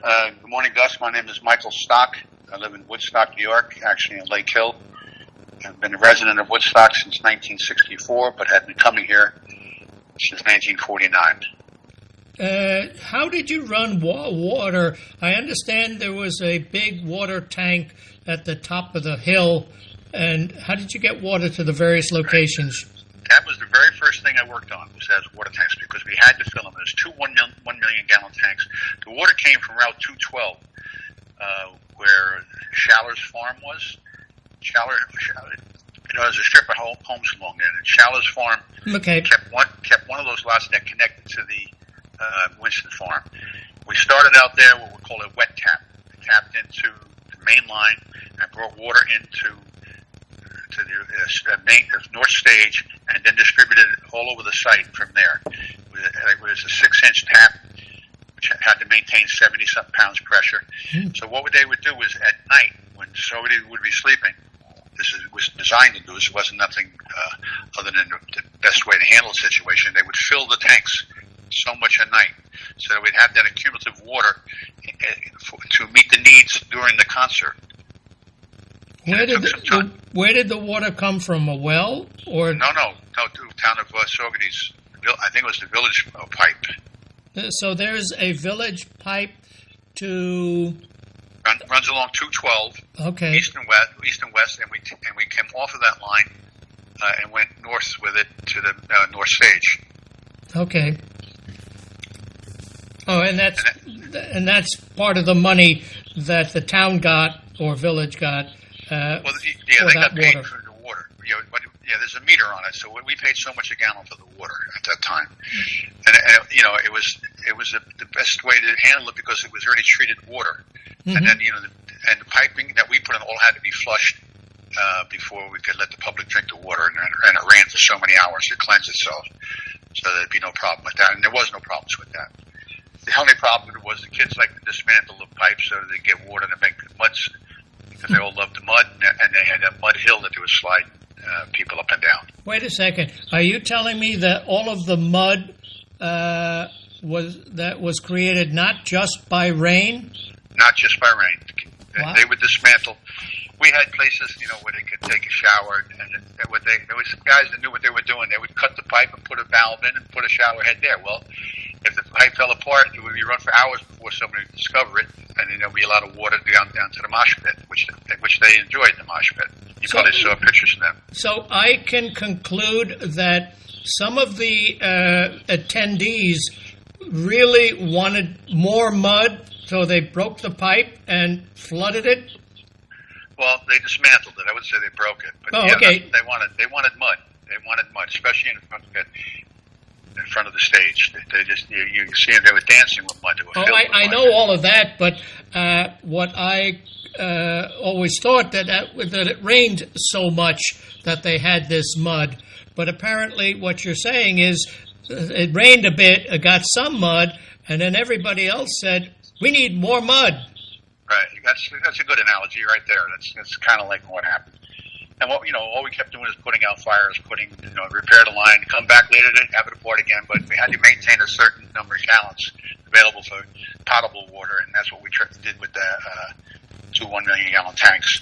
Good morning, Gus. My name is Michael Stock. I live in Woodstock, New York, actually in Lake Hill. I've been a resident of Woodstock since 1964, but had been coming here since 1949. How did you run water? I understand there was a big water tank at the top of the hill, and how did you get water to the various locations? That was the very first thing I worked on, was as water tanks, because we had to fill them. There's two 1 million gallon tanks. The water came from Route 212, where Shaller's farm was. There's a strip of homes along there. And Shaller's farm kept one of those lots that connected to the Winston farm. We started out there what we call a wet tap. We tapped into the main line and brought water into the north stage, and then distributed it all over the site from there. It was a 6-inch tap, which had to maintain 70-something pounds pressure. So what they would do was at night, when somebody would be sleeping, was designed to do this. It wasn't nothing other than the best way to handle the situation. They would fill the tanks so much a night, so that we'd have that accumulative water to meet the needs during the concert. Where did the water come from? A well or no? The town of Saugerties. I think it was the village pipe. So there's a village pipe to runs along 212. Okay. East and west, and we came off of that line and went north with it to the north stage. Okay. Oh, and that's part of the money that the town got or village got. They got paid for the water. There's a meter on it, so we paid so much a gallon for the water at that time, and it was the best way to handle it because it was already treated water, and then and the piping that we put in all had to be flushed before we could let the public drink the water, and it ran for so many hours to cleanse itself, so there'd be no problem with that, and there was no problems with that. The only problem was the kids like to dismantle the pipes so they get water to make muds. Because they all loved the mud, and they had a mud hill that they would slide people up and down. Wait a second. Are you telling me that all of the mud was created not just by rain? Not just by rain. Wow. They would dismantle. We had places, where they could take a shower, and there was some guys that knew what they were doing. They would cut the pipe and put a valve in and put a shower head there. Well, if the pipe fell apart, it would be run for hours before somebody would discover it, and there'd be a lot of water down to the mosh pit, which they enjoyed, the mosh pit. You probably saw pictures of them. So I can conclude that some of the attendees really wanted more mud, so they broke the pipe and flooded it? Well, they dismantled it. I wouldn't say they broke it. But okay. They wanted mud. They wanted mud, especially in front of the stage. They just you see them. They were dancing with mud. I know all of that, but what I always thought that it rained so much that they had this mud. But apparently, what you're saying is it rained a bit, it got some mud, and then everybody else said, "We need more mud." Right. That's a good analogy right there. That's kind of like what happened. And all we kept doing is putting out fires, repair the line, come back later to have it apart again. But we had to maintain a certain number of gallons available for potable water, and that's what we did with the two 1 million gallon tanks.